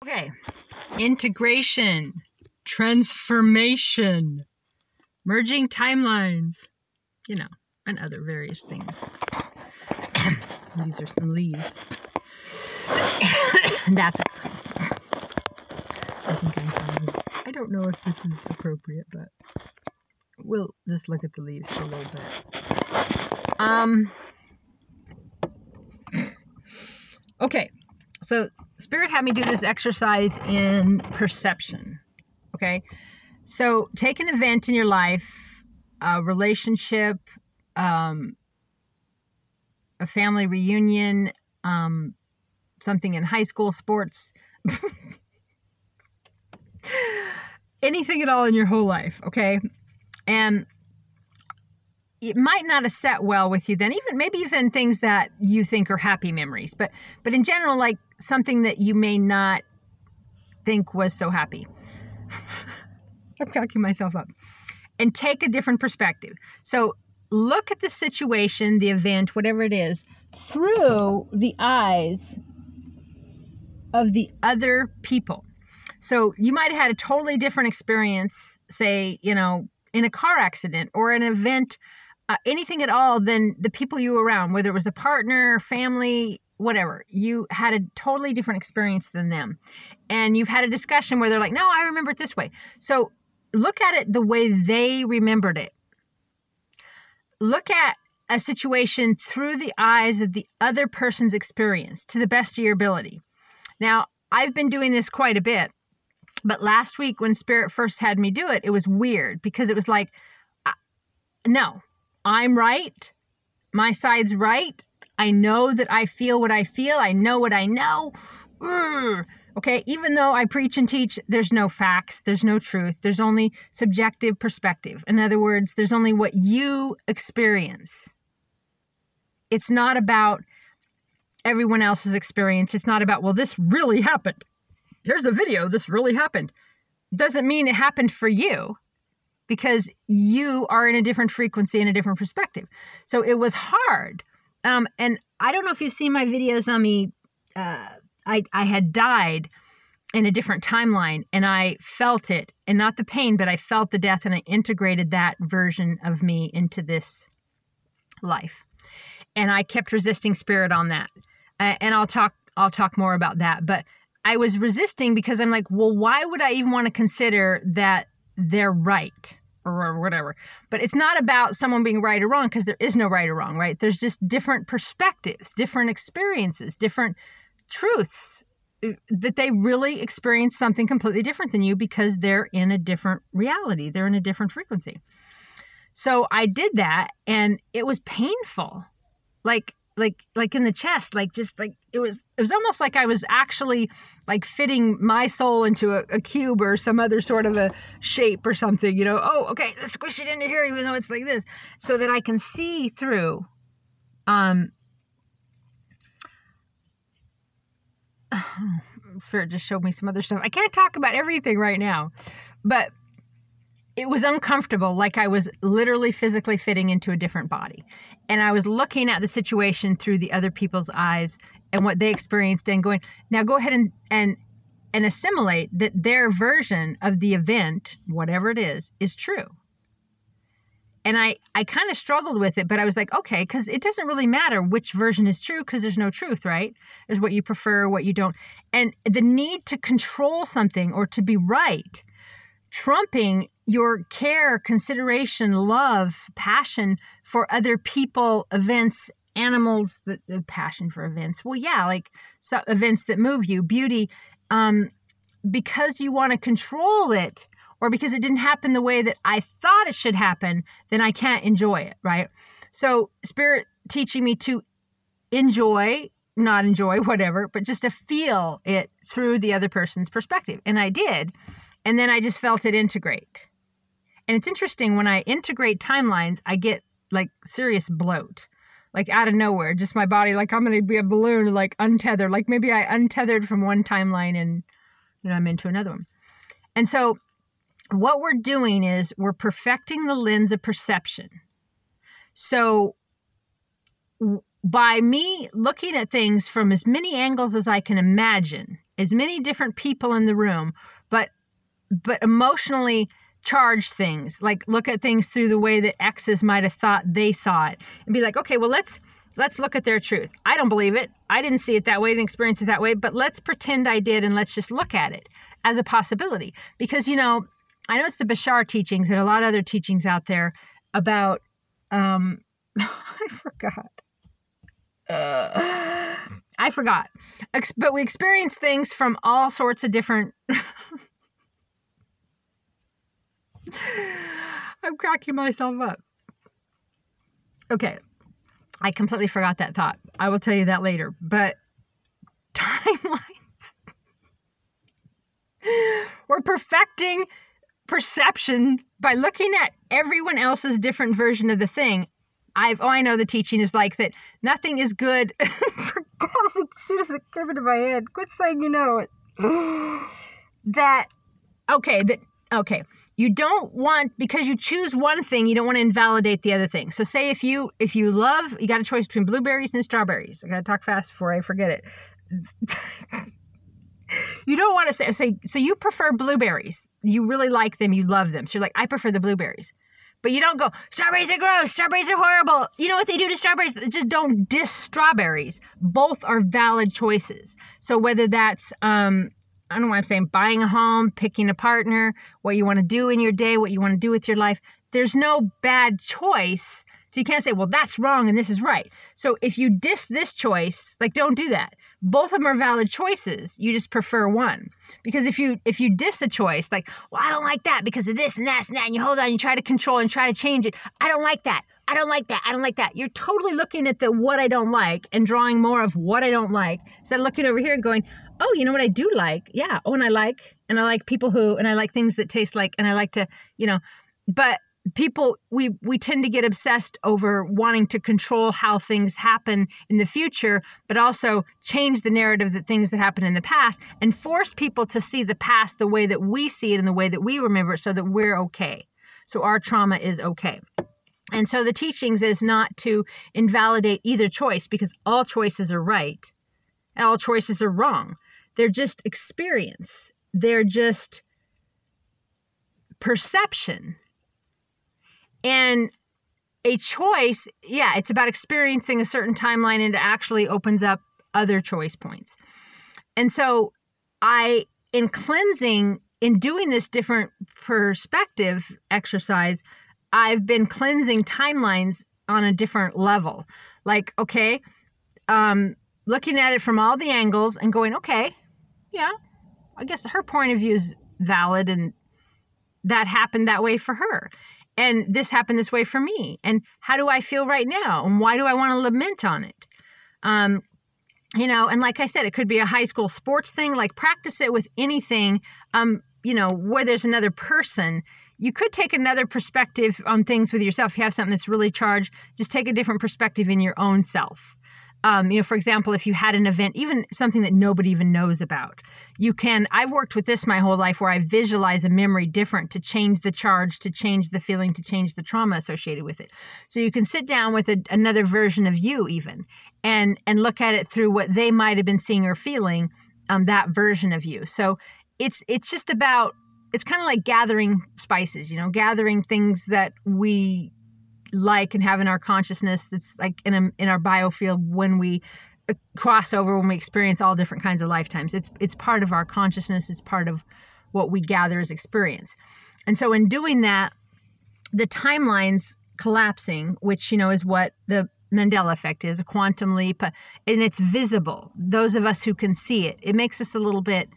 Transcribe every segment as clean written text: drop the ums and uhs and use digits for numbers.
Okay, integration, transformation, merging timelines, and other various things. These are some leaves. That's I think I'm fine. I don't know if this is appropriate, but we'll just look at the leaves for a little bit. Okay, so Spirit had me do this exercise in perception. Okay, so take an event in your life, a relationship, a family reunion, something in high school, sports, anything at all in your whole life, okay? And it might not have set well with you then, maybe even things that you think are happy memories, but in general, like something that you may not think was so happy. I'm cracking myself up. And take a different perspective. So look at the situation, the event, whatever it is, through the eyes of the other people. So you might have had a totally different experience, say, in a car accident or an event, anything at all than the people you were around, whether it was a partner, family, whatever. You had a totally different experience than them. And you've had a discussion where they're like, no, I remember it this way. So look at it the way they remembered it. Look at a situation through the eyes of the other person's experience to the best of your ability. Now, I've been doing this quite a bit, but last week when Spirit first had me do it, it was weird because it was like, no, I'm right. My side's right. I know that I feel what I feel. I know what I know. Okay, even though I preach and teach, there's no facts, there's no truth, there's only subjective perspective. In other words, there's only what you experience. It's not about everyone else's experience. It's not about, well, this really happened. Here's a video, this really happened. Doesn't mean it happened for you because you are in a different frequency and a different perspective. So it was hard. And I don't know if you've seen my videos on me. I had died in a different timeline and I felt it, and not the pain, but I felt the death, and I integrated that version of me into this life. And I kept resisting Spirit on that. And I'll talk more about that. But I was resisting because I'm like, well, why would I even want to consider that they're right or whatever? But it's not about someone being right or wrong, because there is no right or wrong, right? There's just different perspectives, different experiences, different truths, that they really experience something completely different than you because they're in a different reality. They're in a different frequency. So I did that, and it was painful. Like in the chest, it was almost like I was actually like fitting my soul into a cube or some other sort of a shape or something, oh, okay, let's squish it into here, even though it's like this, so that I can see through, Spirit just showed me some other stuff. I can't talk about everything right now, but it was uncomfortable, like I was literally physically fitting into a different body. And I was looking at the situation through the other people's eyes and what they experienced and going, now go ahead and assimilate that their version of the event, whatever it is true. And I kind of struggled with it, but I was like, okay, because it doesn't really matter which version is true because there's no truth, right? There's what you prefer, what you don't. And the need to control something or to be right, trumping your care, consideration, love, passion for other people, events, animals, the passion for events. Well, yeah, like events that move you, beauty, because you want to control it, or because it didn't happen the way that I thought it should happen, then I can't enjoy it, right? So Spirit teaching me to enjoy, not enjoy, whatever, but just to feel it through the other person's perspective. And I did. And then I just felt it integrate. And it's interesting, when I integrate timelines, I get like serious bloat, like out of nowhere, just my body, like I'm going to be a balloon, like untethered, like maybe I untethered from one timeline and I'm into another one. And so what we're doing is we're perfecting the lens of perception. So by me looking at things from as many angles as I can imagine, as many different people in the room, but emotionally charge things, like look at things through the way that X's might have thought they saw it, and be like, okay, well, let's look at their truth. I don't believe it. I didn't see it that way, didn't experience it that way, but let's pretend I did, and let's just look at it as a possibility. Because, I know it's the Bashar teachings and a lot of other teachings out there about, I forgot. But we experience things from all sorts of different... I'm cracking myself up. Okay. I completely forgot that thought. I will tell you that later. But timelines. We're perfecting perception by looking at everyone else's different version of the thing. I know the teaching is like that. Nothing is good. Forgot it as soon as it came into my head. Quit saying you know it. Okay. You don't want, because you choose one thing, you don't want to invalidate the other thing. So say if you love, you got a choice between blueberries and strawberries. I got to talk fast before I forget it. You don't want to say, so you prefer blueberries. You really like them. You love them. So you're like, I prefer the blueberries. But you don't go, strawberries are gross. Strawberries are horrible. You know what they do to strawberries? Just don't diss strawberries. Both are valid choices. So whether that's, I don't know why I'm saying buying a home, picking a partner, what you want to do in your day, what you want to do with your life. There's no bad choice. So you can't say, well, that's wrong and this is right. So if you diss this choice, like, don't do that. Both of them are valid choices. You just prefer one. Because if you diss a choice, like, well, I don't like that because of this and that and that, and you hold on, you try to control and try to change it. I don't like that. I don't like that. I don't like that. You're totally looking at the what I don't like and drawing more of what I don't like instead of looking over here and going, oh, you know what I do like? Yeah. Oh, and I like people who, and I like things that taste like, and I like to, but people, we tend to get obsessed over wanting to control how things happen in the future, but also change the narrative that things that happened in the past and force people to see the past the way that we see it and the way that we remember it so that we're okay. So our trauma is okay. And so the teachings is not to invalidate either choice, because all choices are right and all choices are wrong. They're just experience. They're just perception. And a choice, yeah, it's about experiencing a certain timeline, and it actually opens up other choice points. And so in cleansing, in doing this different perspective exercise, I've been cleansing timelines on a different level. Like, okay, looking at it from all the angles and going, okay, yeah, I guess her point of view is valid, and that happened that way for her. And this happened this way for me. And how do I feel right now? And why do I want to lament on it? And like I said, it could be a high school sports thing. Like, practice it with anything, where there's another person. You could take another perspective on things with yourself. If you have something that's really charged, just take a different perspective in your own self. For example, if you had an event, even something that nobody even knows about, I've worked with this my whole life, where I visualize a memory different to change the charge, to change the feeling, to change the trauma associated with it. So you can sit down with another version of you even, and look at it through what they might have been seeing or feeling, that version of you. So it's just about, it's kind of like gathering spices, gathering things that we like and have in our consciousness. That's like in our biofield, when we cross over, when we experience all different kinds of lifetimes. It's part of our consciousness. It's part of what we gather as experience. And so in doing that, the timelines collapsing, which, is what the Mandela effect is, a quantum leap, and it's visible. Those of us who can see it, it makes us a little bit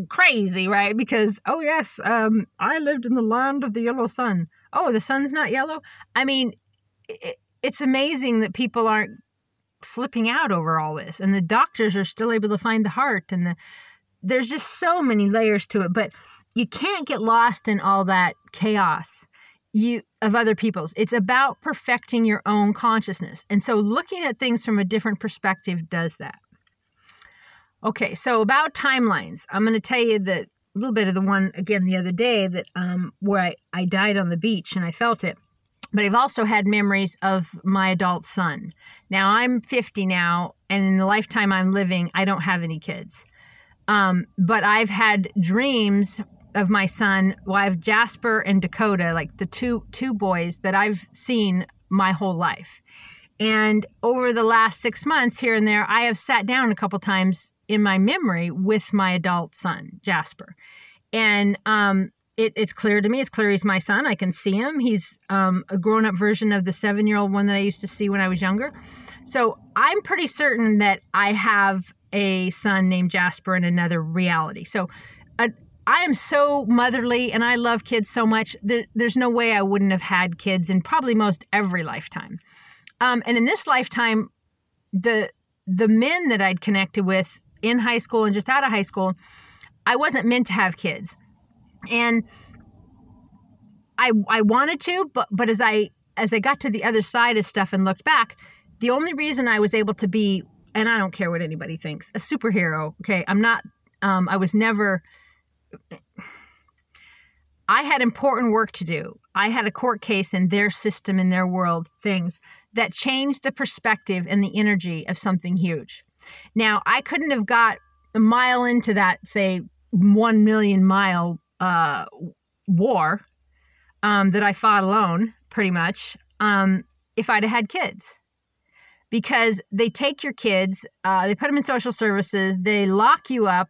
crazy, right? Because, oh yes, I lived in the land of the yellow sun. Oh, the sun's not yellow? I mean, it's amazing that people aren't flipping out over all this, and the doctors are still able to find the heart, and there's just so many layers to it. But you can't get lost in all that chaos of other people's. It's about perfecting your own consciousness. And so looking at things from a different perspective does that. Okay, so about timelines, I'm going to tell you that a little bit of the one again the other day that where I died on the beach and I felt it. But I've also had memories of my adult son. Now I'm 50 now, and in the lifetime I'm living, I don't have any kids. But I've had dreams of my son. Well, I have Jasper and Dakota, like the two boys that I've seen my whole life. And over the last 6 months here and there, I have sat down a couple times in my memory with my adult son, Jasper. And it's clear to me. It's clear he's my son. I can see him. He's a grown-up version of the 7-year-old one that I used to see when I was younger. So I'm pretty certain that I have a son named Jasper in another reality. So I am so motherly, and I love kids so much. There's no way I wouldn't have had kids in probably most every lifetime. And in this lifetime, the men that I'd connected with in high school and just out of high school, I wasn't meant to have kids. And I wanted to, but as I got to the other side of stuff and looked back, the only reason I was able to be, and I don't care what anybody thinks, a superhero, okay? I'm not, I was never, I had important work to do. I had a court case in their system, in their world, things that changed the perspective and the energy of something huge. Now, I couldn't have got a mile into that, say, 1 million mile war that I fought alone, pretty much, if I'd have had kids. Because they take your kids, they put them in social services, they lock you up,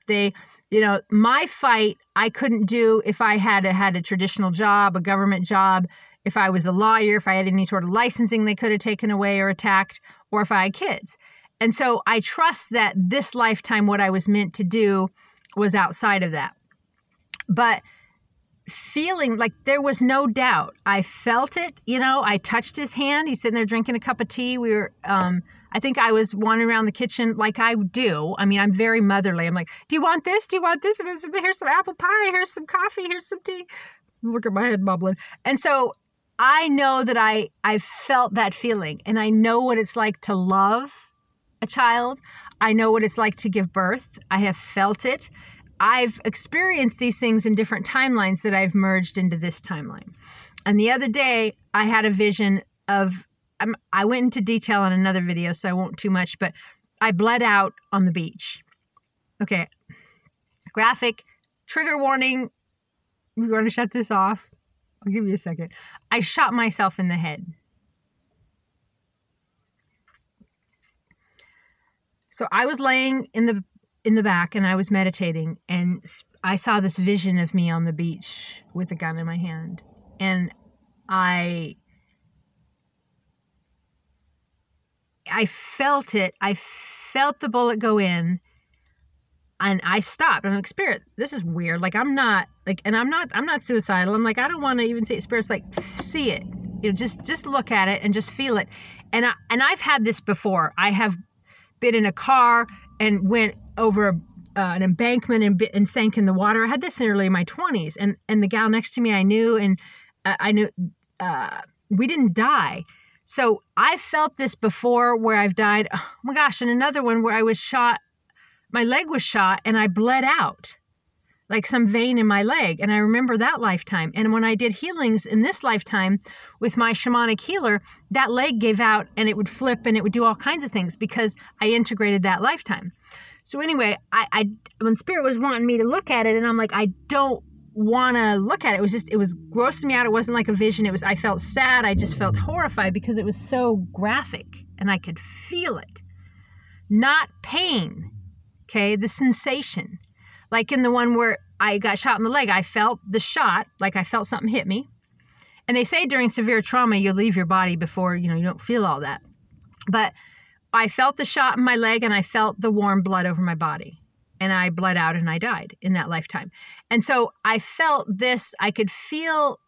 my fight I couldn't do if I had a traditional job, a government job, if I was a lawyer, if I had any sort of licensing they could have taken away or attacked, or if I had kids. And so I trust that this lifetime, what I was meant to do was outside of that. But feeling like there was no doubt. I felt it, I touched his hand. He's sitting there drinking a cup of tea. We were, I think I was wandering around the kitchen like I do. I mean, I'm very motherly. I'm like, do you want this? Do you want this? Here's some apple pie. Here's some coffee. Here's some tea. Look at my head bubbling. And so I know that I felt that feeling, and I know what it's like to love a child. I know what it's like to give birth. I have felt it. I've experienced these things in different timelines that I've merged into this timeline. And the other day, I had a vision of, I went into detail in another video, so I won't too much, but I bled out on the beach. Okay, graphic, trigger warning. We're going to shut this off. I'll give you a second. I shot myself in the head. So I was laying in the back and I was meditating, and I saw this vision of me on the beach with a gun in my hand. And I felt it. I felt the bullet go in, and I stopped. I'm like, Spirit, this is weird. Like, I'm not suicidal. I'm like, I don't want to even see it. Spirit's like, see it. Just look at it and just feel it. And I've had this before. I have been in a car and went over an embankment and sank in the water. I had this in early in my 20s, and the gal next to me I knew, and I knew we didn't die. So I felt this before where I've died. Oh my gosh, and another one where I was shot, my leg was shot and I bled out, like some vein in my leg. And I remember that lifetime. And when I did healings in this lifetime with my shamanic healer, that leg gave out and it would flip and it would do all kinds of things because I integrated that lifetime. So anyway, I when Spirit was wanting me to look at it, and I'm like, I don't want to look at it. It was grossing me out. It wasn't like a vision. I felt sad. I just felt horrified because it was so graphic and I could feel it. Not pain, okay? The sensation. Like in the one where I got shot in the leg, I felt the shot, like I felt something hit me. And they say during severe trauma, you'll leave your body before, you don't feel all that. But I felt the shot in my leg and I felt the warm blood over my body. And I bled out and I died in that lifetime. And so I felt this, I could feel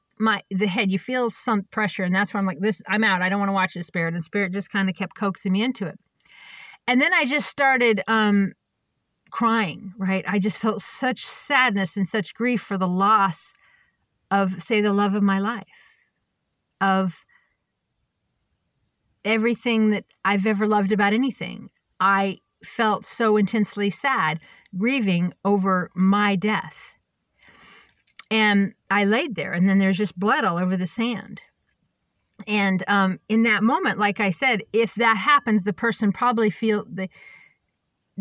the head, you feel some pressure. And that's where I'm like, I'm out. I don't want to watch this, Spirit. And Spirit just kind of kept coaxing me into it. And then I just started crying, right? I just felt such sadness and such grief for the loss of, say, the love of my life, of everything that I've ever loved about anything. I felt so intensely sad, grieving over my death. And I laid there, and then there's just blood all over the sand. And in that moment, like I said, if that happens, the person probably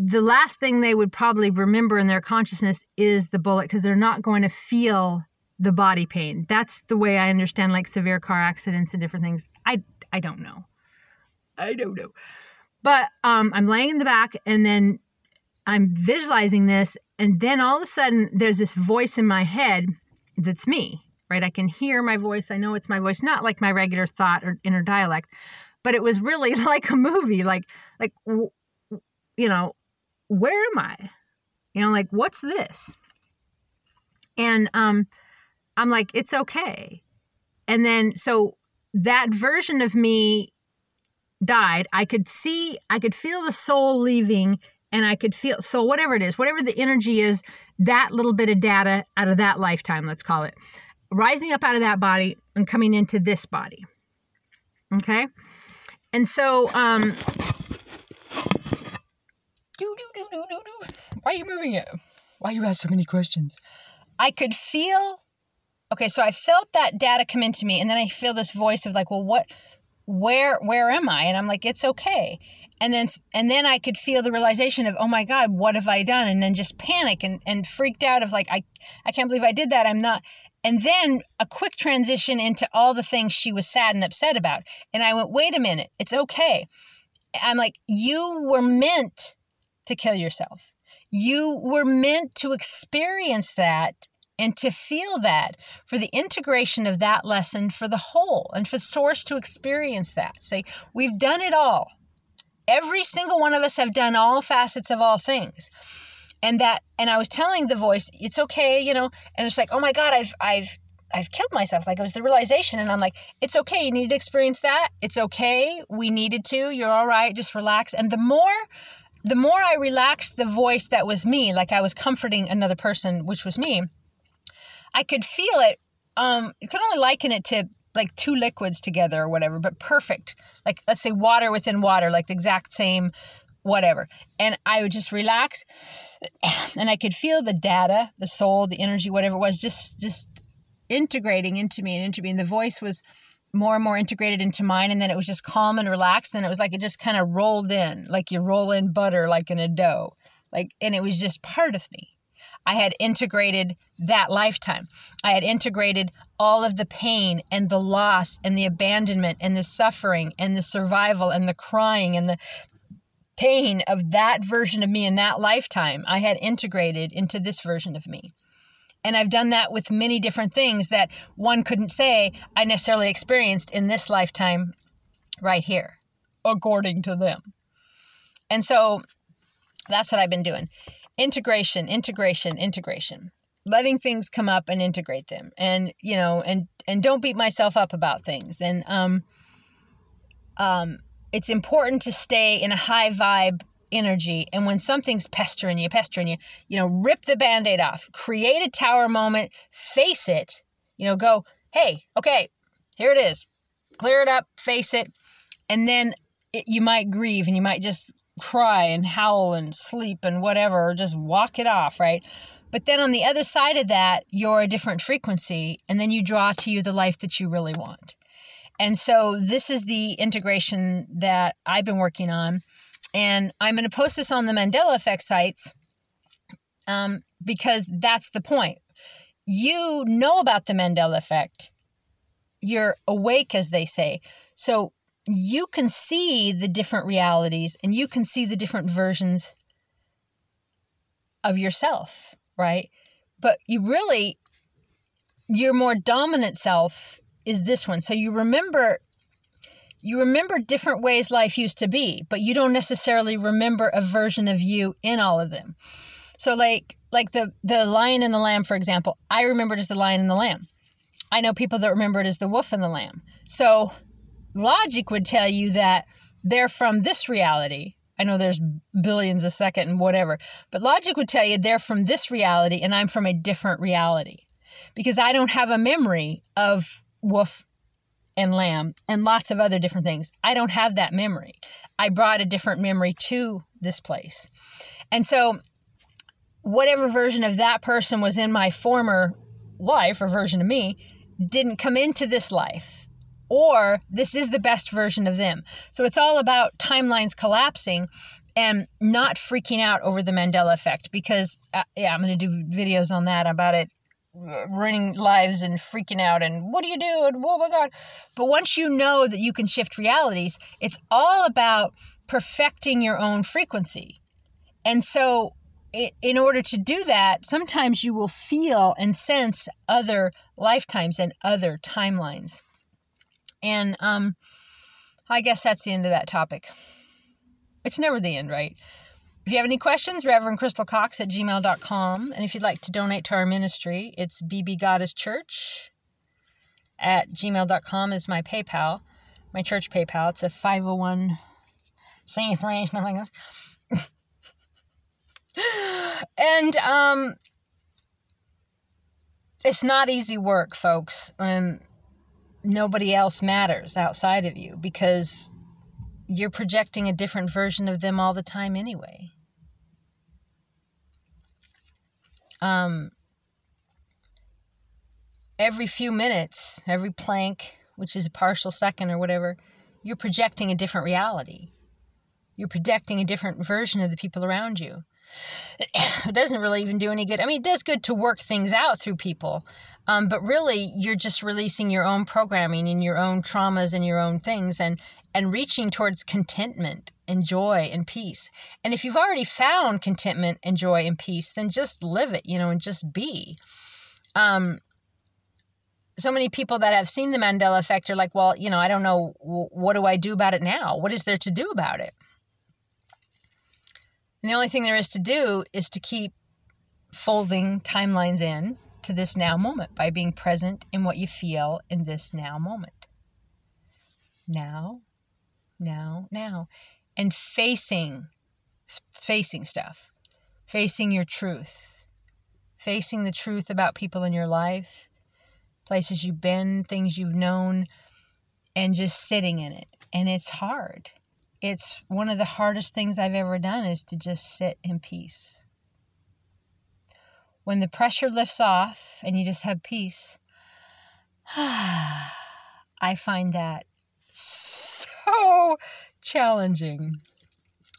the last thing they would probably remember in their consciousness is the bullet, because they're not going to feel the body pain. That's the way I understand like severe car accidents and different things. I don't know. I don't know. But I'm laying in the back, and then I'm visualizing this, and then all of a sudden there's this voice in my head that's me, right? I can hear my voice. I know it's my voice, not like my regular thought or inner dialect, but it was really like a movie, like you know, where am I? You know, like, what's this? And I'm like, it's okay. And then, so that version of me died. I could feel the soul leaving, and I could feel, so whatever it is, whatever the energy is, that little bit of data out of that lifetime, let's call it, rising up out of that body and coming into this body. Okay? And so, why are you moving it? Why you ask so many questions? I could feel, okay, so I felt that data come into me, and then I feel this voice of like, well, where am I? And I'm like, it's okay. And then I could feel the realization of, oh my God, what have I done? And then just panic and freaked out of like, I can't believe I did that. I'm not. And then a quick transition into all the things she was sad and upset about. And I went, wait a minute, it's okay. I'm like, you were meant to kill yourself. You were meant to experience that and to feel that, for the integration of that lesson for the whole, and for Source to experience that. Say, we've done it all. Every single one of us have done all facets of all things. And I was telling the voice, it's okay, you know, and it's like, oh my God, I've killed myself. Like, it was the realization. And I'm like, it's okay. You need to experience that. It's okay. We needed to. You're all right. Just relax. And the more I relaxed the voice that was me, like I was comforting another person, which was me, I could feel it. You could only liken it to like two liquids together or whatever, but perfect. Like, let's say water within water, like the exact same whatever. And I would just relax, and I could feel the data, the soul, the energy, whatever it was, just integrating into me and into me. And the voice was more and more integrated into mine. And then it was just calm and relaxed. And it was like, it just kind of rolled in, like you roll in butter, like in a dough, like, and it was just part of me. I had integrated that lifetime. I had integrated all of the pain and the loss and the abandonment and the suffering and the survival and the crying and the pain of that version of me in that lifetime. I had integrated into this version of me. And I've done that with many different things that one couldn't say I necessarily experienced in this lifetime right here, according to them. And so that's what I've been doing. Integration. Letting things come up and integrate them. And, you know, and don't beat myself up about things. And it's important to stay in a high vibe energy. And when something's pestering you, you know, rip the Band-Aid off, create a tower moment, face it, you know, go, hey, okay, here it is, clear it up, face it. And then you might grieve, and you might just cry and howl and sleep and whatever, or just walk it off, right? But then on the other side of that, you're a different frequency, and then you draw to you the life that you really want. And so this is the integration that I've been working on. And I'm going to post this on the Mandela Effect sites because that's the point. You know about the Mandela Effect. You're awake, as they say. So you can see the different realities, and you can see the different versions of yourself, right? But your more dominant self is this one. So you remember different ways life used to be, but you don't necessarily remember a version of you in all of them. So like the lion and the lamb, for example, I remember it as the lion and the lamb. I know people that remember it as the wolf and the lamb. So logic would tell you that they're from this reality. I know there's billions a second and whatever, but logic would tell you they're from this reality and I'm from a different reality, because I don't have a memory of wolf and lamb and lots of other different things. I don't have that memory. I brought a different memory to this place. And so whatever version of that person was in my former life, or version of me, didn't come into this life. Or this is the best version of them. So it's all about timelines collapsing and not freaking out over the Mandela effect, because I'm going to do videos on that, about it, ruining lives and freaking out and what do you do and oh my God. But once you know that you can shift realities, it's all about perfecting your own frequency. And so in order to do that, sometimes you will feel and sense other lifetimes and other timelines. And I guess that's the end of that topic. It's never the end, right? If you have any questions, reverendcrystalcox@gmail.com. And if you'd like to donate to our ministry, it's bbgoddesschurch@gmail.com is my PayPal, my church PayPal. It's a 501c3, something like this. And it's not easy work, folks. Nobody else matters outside of you, because you're projecting a different version of them all the time anyway. Every few minutes, every plank, which is a partial second or whatever, you're projecting a different reality. You're projecting a different version of the people around you. It doesn't really even do any good. I mean, it does good to work things out through people, but really you're just releasing your own programming and your own traumas and your own things, and reaching towards contentment and joy and peace. And if you've already found contentment and joy and peace, then just live it, and just be. So many people that have seen the Mandela effect are like, well, I don't know, what do I do about it now? What is there to do about it? And the only thing there is to do is to keep folding timelines in to this now moment by being present in what you feel in this now moment. Now. And facing stuff. Facing your truth. Facing the truth about people in your life, places you've been, things you've known, and just sitting in it. And it's hard. It's one of the hardest things I've ever done, is to just sit in peace. When the pressure lifts off and you just have peace, I find that so challenging.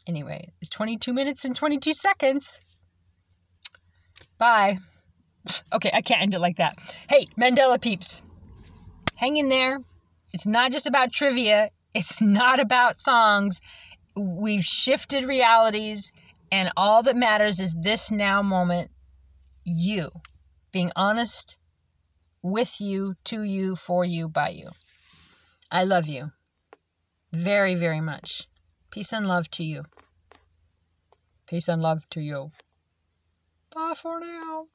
Anyway, it's 22 minutes and 22 seconds. Bye. Okay, I can't end it like that. Hey, Mandela peeps, hang in there. It's not just about trivia. It's not about songs. We've shifted realities, and all that matters is this now moment. You being honest with you, to you, for you, by you. I love you very, very much. Peace and love to you. Peace and love to you. Bye for now.